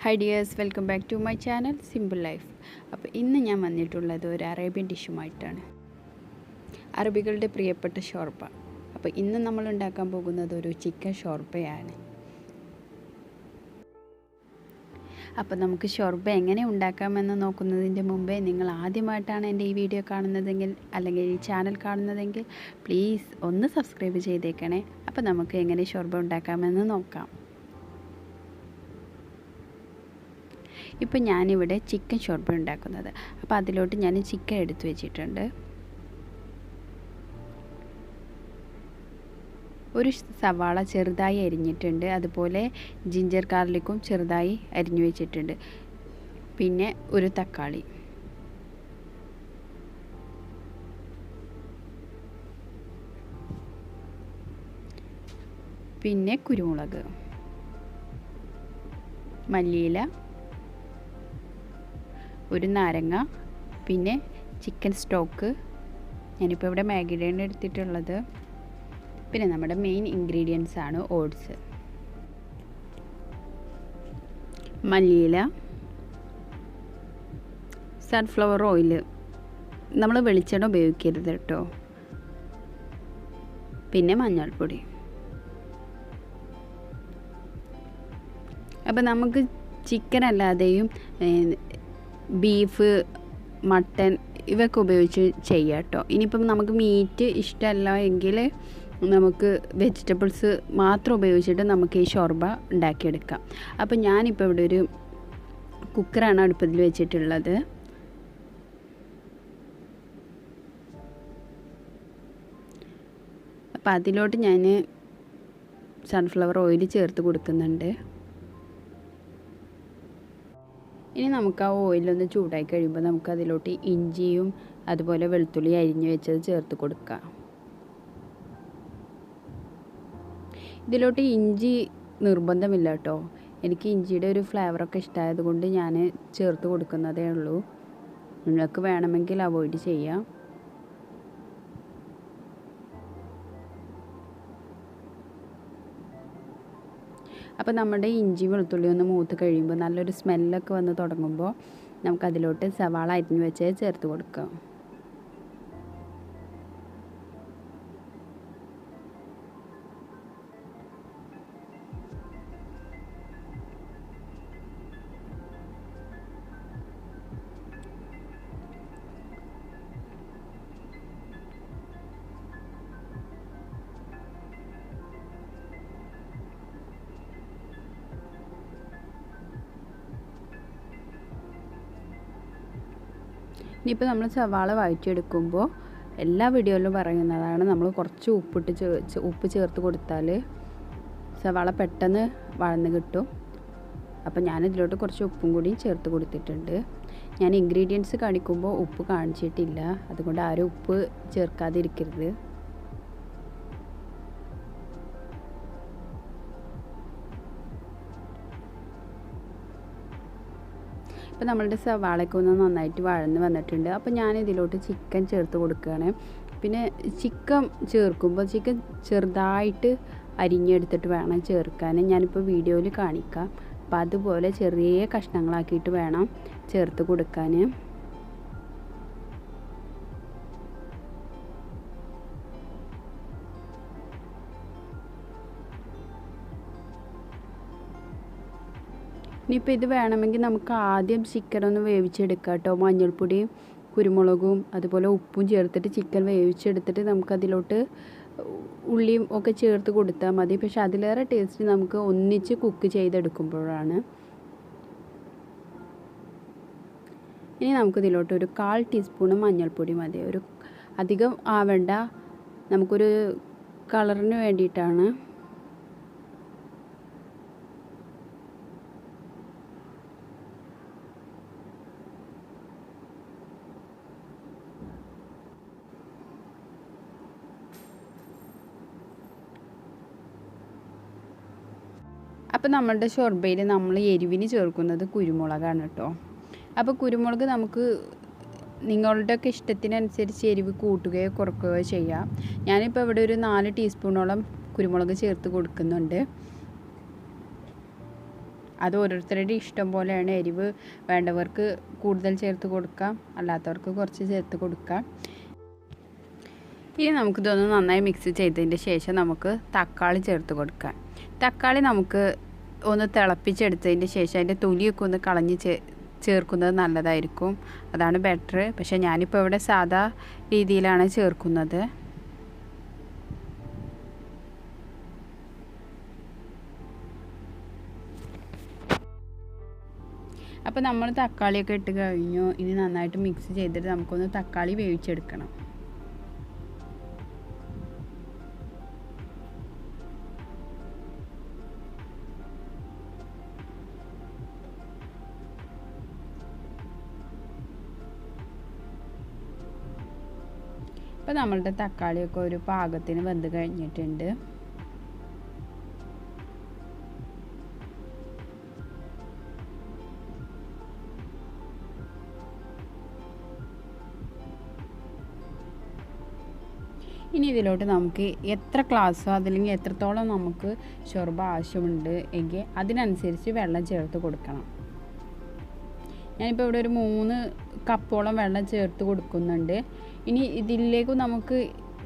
Hi dears, welcome back to my channel Simple Life. അപ്പോൾ ഇന്ന് ഞാൻ വന്നിട്ടുള്ളത് ഒരു അറേബ്യൻ ഡിഷുമായിട്ടാണ്. അറബികളുടെ പ്രിയപ്പെട്ട ഷോർബ. അപ്പോൾ ഇന്ന് നമ്മൾ ഉണ്ടാക്കാൻ പോകുന്നത് ഒരു ചിക്കൻ ഷോർബയാണ്. അപ്പോൾ നമുക്ക് ഷോർബ എങ്ങനെ ഉണ്ടാക്കാമെന്ന് നോക്കുന്നതിൻ്റെ മുമ്പേ നിങ്ങൾ ആദ്യമായിട്ടാണ് എൻ്റെ ഈ വീഡിയോ കാണുന്നതെങ്കിൽ അല്ലെങ്കിൽ ഈ ചാനൽ കാണുന്നതെങ്കിൽ പ്ലീസ് ഒന്ന് സബ്സ്ക്രൈബ് ചെയ്തേക്കണേ. അപ്പോൾ നമുക്ക് എങ്ങനെ ഷോർബ ഉണ്ടാക്കാമെന്ന് നോക്കാം. ഇപ്പോൾ ഞാനിവിടെ ചിക്കൻ ഷോർബ ഉണ്ടാക്കുന്നത്. അപ്പോൾ അതിലോട്ട് ഞാൻ ചിക്കൻ എടുത്ത് വെച്ചിട്ടുണ്ട്. ഒരു സവാള ചെറുതായി അരിഞ്ഞിട്ടുണ്ട്. അതുപോലെ ജിഞ്ചർ ഗാർലിക്കും ചെറുതായി അരിഞ്ഞു വെച്ചിട്ടുണ്ട്. പിന്നെ ഒരു തക്കാളി, പിന്നെ കുരുമുളക്, മല്ലിയില, ഒരു നാരങ്ങ, പിന്നെ ചിക്കൻ സ്റ്റോക്ക്. ഞാനിപ്പോൾ ഇവിടെ മാഗിയുടെയാണ് എടുത്തിട്ടുള്ളത്. പിന്നെ നമ്മുടെ മെയിൻ ഇൻഗ്രീഡിയൻസ് ആണ് ഓട്സ്, മല്ലിയില, സൺഫ്ലവർ ഓയിൽ. നമ്മൾ വെളിച്ചെണ്ണ ഉപയോഗിക്കരുത് കേട്ടോ. പിന്നെ മഞ്ഞൾപ്പൊടി. അപ്പോൾ നമുക്ക് ചിക്കൻ അല്ലാതെയും ബീഫ്, മട്ടൻ ഇവയൊക്കെ ഉപയോഗിച്ച് ചെയ്യാം കേട്ടോ. ഇനിയിപ്പം നമുക്ക് മീറ്റ് ഇഷ്ടമല്ല എങ്കിൽ നമുക്ക് വെജിറ്റബിൾസ് മാത്രം ഉപയോഗിച്ചിട്ട് നമുക്ക് ഈ ഷോർബ ഉണ്ടാക്കിയെടുക്കാം. അപ്പോൾ ഞാനിപ്പോൾ ഇവിടെ ഒരു കുക്കറാണ് അടുപ്പത്തിൽ വെച്ചിട്ടുള്ളത്. അപ്പോൾ അതിലോട്ട് ഞാൻ സൺഫ്ലവർ ഓയിൽ ചേർത്ത് കൊടുക്കുന്നുണ്ട്. ഇനി നമുക്ക് ആ ഓയിലൊന്ന് ചൂടായി കഴിയുമ്പോൾ നമുക്ക് അതിലോട്ട് ഇഞ്ചിയും അതുപോലെ വെളുത്തുള്ളി അരിഞ്ഞു വെച്ചത് ചേർത്ത് കൊടുക്കാം. ഇതിലോട്ട് ഇഞ്ചി നിർബന്ധമില്ല കേട്ടോ. എനിക്ക് ഇഞ്ചിയുടെ ഒരു ഫ്ലേവറൊക്കെ ഇഷ്ടമായത് കൊണ്ട് ഞാൻ ചേർത്ത് കൊടുക്കുന്നതേ ഉള്ളൂ. നിങ്ങൾക്ക് വേണമെങ്കിൽ അവോയ്ഡ് ചെയ്യാം. അപ്പോൾ നമ്മുടെ ഇഞ്ചി വെളുത്തുള്ളി ഒന്ന് മൂത്ത് കഴിയുമ്പോൾ നല്ലൊരു സ്മെല്ലൊക്കെ വന്ന് തുടങ്ങുമ്പോൾ നമുക്കതിലോട്ട് സവാള അരിഞ്ഞു വെച്ച് ചേർത്ത് കൊടുക്കാം. ഇനിയിപ്പോൾ നമ്മൾ സവാള വഴറ്റിയെടുക്കുമ്പോൾ എല്ലാ വീഡിയോയിലും പറയുന്നതാണ് നമ്മൾ കുറച്ച് ഉപ്പ് ചേർത്ത് കൊടുത്താൽ സവാള പെട്ടെന്ന് വഴന്ന് കിട്ടും. അപ്പോൾ ഞാനിതിലോട്ട് കുറച്ച് ഉപ്പും കൂടി ചേർത്ത് കൊടുത്തിട്ടുണ്ട്. ഞാൻ ഇൻഗ്രീഡിയൻസ് കാണിക്കുമ്പോൾ ഉപ്പ് കാണിച്ചിട്ടില്ല, അതുകൊണ്ട് ആരും ഉപ്പ് ചേർക്കാതിരിക്കരുത്. ഇപ്പോൾ നമ്മളുടെ സവാളയൊക്കെ ഒന്ന് നന്നായിട്ട് വഴന്ന് വന്നിട്ടുണ്ട്. അപ്പോൾ ഞാൻ ഇതിലോട്ട് ചിക്കൻ ചേർത്ത് കൊടുക്കുകയാണ്. പിന്നെ ചിക്കൻ ചേർക്കുമ്പോൾ ചിക്കൻ ചെറുതായിട്ട് അരിഞ്ഞെടുത്തിട്ട് വേണം ചേർക്കാൻ. ഞാനിപ്പോൾ വീഡിയോയിൽ കാണിക്കാം. അപ്പോൾ അതുപോലെ ചെറിയ കഷ്ണങ്ങളാക്കിയിട്ട് വേണം ചേർത്ത് കൊടുക്കാൻ. ഇനിയിപ്പോൾ ഇത് വേണമെങ്കിൽ നമുക്ക് ആദ്യം ചിക്കൻ ഒന്ന് വേവിച്ചെടുക്കാം കേട്ടോ. മഞ്ഞൾപ്പൊടിയും കുരുമുളകും അതുപോലെ ഉപ്പും ചേർത്തിട്ട് ചിക്കൻ വേവിച്ചെടുത്തിട്ട് നമുക്കതിലോട്ട് ഉള്ളിയും ഒക്കെ ചേർത്ത് കൊടുത്താൽ മതി. പക്ഷെ അതിലേറെ ടേസ്റ്റ് നമുക്ക് ഒന്നിച്ച് കുക്ക് ചെയ്തെടുക്കുമ്പോഴാണ്. ഇനി നമുക്കിതിലോട്ട് ഒരു 1/4 ടീസ്പൂൺ മഞ്ഞൾപ്പൊടി മതി. ഒരു അധികം ആവേണ്ട, നമുക്കൊരു കളറിന് വേണ്ടിയിട്ടാണ്. അപ്പോൾ നമ്മളുടെ ഷോർബയിൽ നമ്മൾ എരിവിന് ചേർക്കുന്നത് കുരുമുളകാണ് കേട്ടോ. അപ്പോൾ കുരുമുളക് നമുക്ക് നിങ്ങളുടെയൊക്കെ ഇഷ്ടത്തിനനുസരിച്ച് എരിവ് കൂട്ടുകയോ കുറയ്ക്കുകയോ ചെയ്യാം. ഞാനിപ്പോൾ ഇവിടെ ഒരു 4 ടീസ്പൂണോളം കുരുമുളക് ചേർത്ത് കൊടുക്കുന്നുണ്ട്. അത് ഓരോരുത്തരുടെ ഇഷ്ടം പോലെയാണ്. എരിവ് വേണ്ടവർക്ക് കൂടുതൽ ചേർത്ത് കൊടുക്കാം, അല്ലാത്തവർക്ക് കുറച്ച് ചേർത്ത് കൊടുക്കാം. ഇനി നമുക്കിതൊന്ന് നന്നായി മിക്സ് ചെയ്തതിൻ്റെ ശേഷം നമുക്ക് തക്കാളി ചേർത്ത് കൊടുക്കാം. തക്കാളി നമുക്ക് ഒന്ന് തിളപ്പിച്ചെടുത്തതിൻ്റെ ശേഷം അതിൻ്റെ തൊലിയൊക്കെ ഒന്ന് കളഞ്ഞ് ചേർക്കുന്നത് നല്ലതായിരിക്കും. അതാണ് ബെറ്റർ. പക്ഷേ ഞാനിപ്പോൾ ഇവിടെ സാധാ രീതിയിലാണ് ചേർക്കുന്നത്. അപ്പോൾ നമ്മൾ തക്കാളിയൊക്കെ ഇട്ട് കഴിഞ്ഞു. ഇനി നന്നായിട്ട് മിക്സ് ചെയ്തിട്ട് നമുക്കൊന്ന് തക്കാളി വേവിച്ചെടുക്കണം. അപ്പോൾ നമ്മളുടെ തക്കാളിയൊക്കെ ഒരു പാകത്തിന് വെന്ത് കഴിഞ്ഞിട്ടുണ്ട്. ഇനി ഇതിലോട്ട് നമുക്ക് എത്ര ഗ്ലാസ്സോ അതല്ലെങ്കിൽ എത്രത്തോളം നമുക്ക് ഷോർബ ആവശ്യമുണ്ട് എങ്കിൽ അതിനനുസരിച്ച് വെള്ളം ചേർത്ത് കൊടുക്കണം. ഞാനിപ്പോൾ ഇവിടെ ഒരു 3 കപ്പോളം വെള്ളം ചേർത്ത് കൊടുക്കുന്നുണ്ട്. ഇനി ഇതിലേക്ക് നമുക്ക്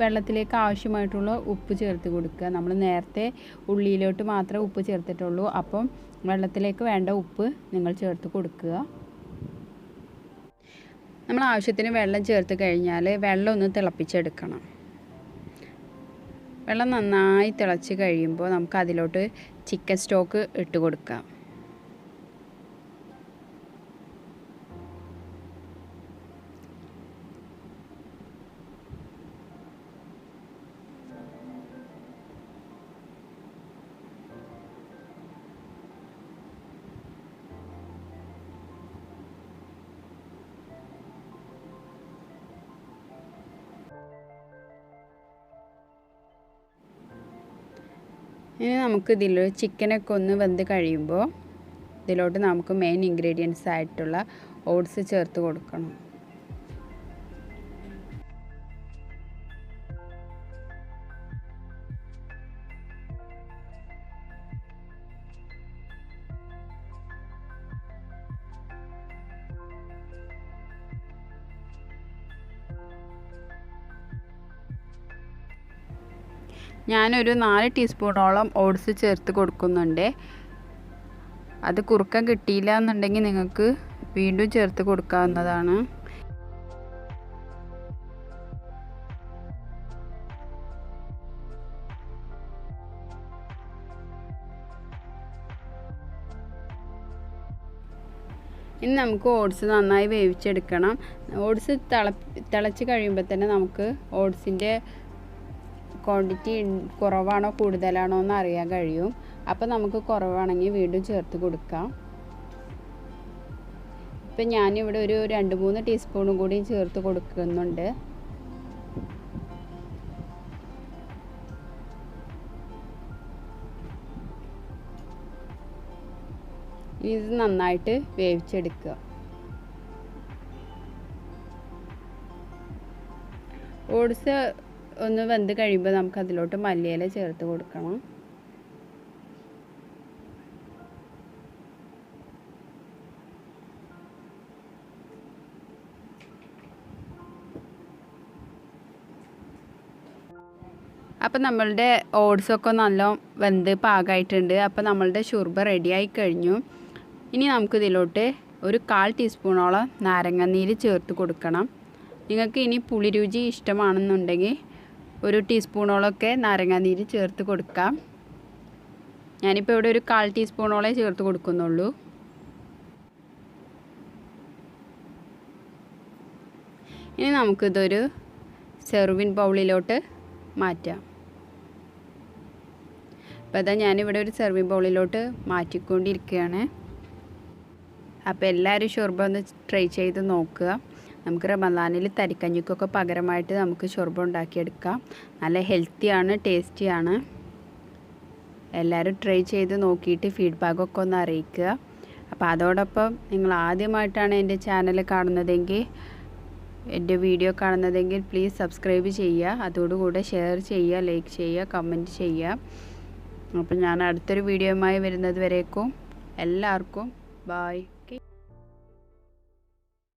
വെള്ളത്തിലേക്ക് ആവശ്യമായിട്ടുള്ള ഉപ്പ് ചേർത്ത് കൊടുക്കുക. നമ്മൾ നേരത്തെ ഉള്ളിയിലോട്ട് മാത്രമേ ഉപ്പ് ചേർത്തിട്ടുള്ളൂ. അപ്പം വെള്ളത്തിലേക്ക് വേണ്ട ഉപ്പ് നിങ്ങൾ ചേർത്ത് കൊടുക്കുക. നമ്മൾ ആവശ്യത്തിന് വെള്ളം ചേർത്ത് കഴിഞ്ഞാൽ വെള്ളം ഒന്ന് തിളപ്പിച്ചെടുക്കണം. വെള്ളം നന്നായി തിളച്ച് കഴിയുമ്പോൾ നമുക്ക് അതിലോട്ട് ചിക്കൻ സ്റ്റോക്ക് ഇട്ട് കൊടുക്കാം. ഇനി നമുക്ക് ഇതിൽ ചിക്കനൊക്കെ ഒന്ന് വെന്ത് കഴിയുമ്പോൾ ഇതിലോട്ട് നമുക്ക് മെയിൻ ഇൻഗ്രീഡിയൻസ് ആയിട്ടുള്ള ഓട്സ് ചേർത്ത് കൊടുക്കണം. ഞാനൊരു 4 ടീസ്പൂണോളം ഓട്സ് ചേർത്ത് കൊടുക്കുന്നുണ്ട്. അത് കുറുക്കം കിട്ടിയില്ല എന്നുണ്ടെങ്കിൽ നിങ്ങൾക്ക് വീണ്ടും ചേർത്ത് കൊടുക്കാവുന്നതാണ്. ഇനി നമുക്ക് ഓട്സ് നന്നായി വേവിച്ചെടുക്കണം. ഓട്സ് തിളച്ച് കഴിയുമ്പോൾ തന്നെ നമുക്ക് ഓട്സിൻ്റെ ക്വാണ്ടിറ്റി കുറവാണോ കൂടുതലാണോ എന്ന് അറിയാൻ കഴിയും. അപ്പോൾ നമുക്ക് കുറവാണെങ്കിൽ വീണ്ടും ചേർത്ത് കൊടുക്കാം. ഇപ്പം ഞാനിവിടെ ഒരു 2-3 ടീസ്പൂണും കൂടി ചേർത്ത് കൊടുക്കുന്നുണ്ട്. ഇത് നന്നായിട്ട് വേവിച്ചെടുക്കുക. ഓട്സ് ഒന്ന് വെന്ത് കഴിയുമ്പോൾ നമുക്ക് അതിലോട്ട് മല്ലിയില ചേർത്ത് കൊടുക്കണം. അപ്പോൾ നമ്മളുടെ ഓട്സൊക്കെ നല്ല വെന്ത് പാകമായിട്ടുണ്ട്. അപ്പോൾ നമ്മളുടെ ഷോർബ റെഡിയായി കഴിഞ്ഞു. ഇനി നമുക്കിതിലോട്ട് ഒരു 1/4 ടീസ്പൂണോളം നാരങ്ങാനീര് ചേർത്ത് കൊടുക്കണം. നിങ്ങൾക്ക് ഇനി പുളി രുചി ഇഷ്ടമാണെന്നുണ്ടെങ്കിൽ 1 ടീസ്പൂണോളമൊക്കെ നാരങ്ങാനീര് ചേർത്ത് കൊടുക്കാം. ഞാനിപ്പോൾ ഇവിടെ ഒരു 1/4 ടീസ്പൂണോളേ ചേർത്ത് കൊടുക്കുന്നുള്ളൂ. ഇനി നമുക്കിതൊരു സെർവിങ് ബൗളിലോട്ട് മാറ്റാം. അപ്പോൾ അതാ ഞാനിവിടെ ഒരു സെർവിങ് ബൗളിലോട്ട് മാറ്റിക്കൊണ്ടിരിക്കുകയാണ്. അപ്പോൾ എല്ലാവരും ഷോർബ ഒന്ന് ട്രൈ ചെയ്ത് നോക്കുക. നമുക്ക് റമദാനിൽ തരിക്കഞ്ഞിക്കൊക്കെ പകരമായിട്ട് നമുക്ക് ഷോർബ ഉണ്ടാക്കിയെടുക്കാം. നല്ല ഹെൽത്തിയാണ്, ടേസ്റ്റിയാണ്. എല്ലാവരും ട്രൈ ചെയ്ത് നോക്കിയിട്ട് ഫീഡ്ബാക്കൊക്കെ ഒന്ന് അറിയിക്കുക. അപ്പോൾ അതോടൊപ്പം നിങ്ങൾ ആദ്യമായിട്ടാണ് എൻ്റെ ചാനൽ കാണുന്നതെങ്കിൽ, എൻ്റെ വീഡിയോ കാണുന്നതെങ്കിൽ പ്ലീസ് സബ്സ്ക്രൈബ് ചെയ്യുക. അതോടുകൂടെ ഷെയർ ചെയ്യുക, ലൈക്ക് ചെയ്യുക, കമൻറ്റ് ചെയ്യുക. അപ്പോൾ ഞാൻ അടുത്തൊരു വീഡിയോയുമായി വരുന്നത് വരേക്കും എല്ലാവർക്കും ബായ്.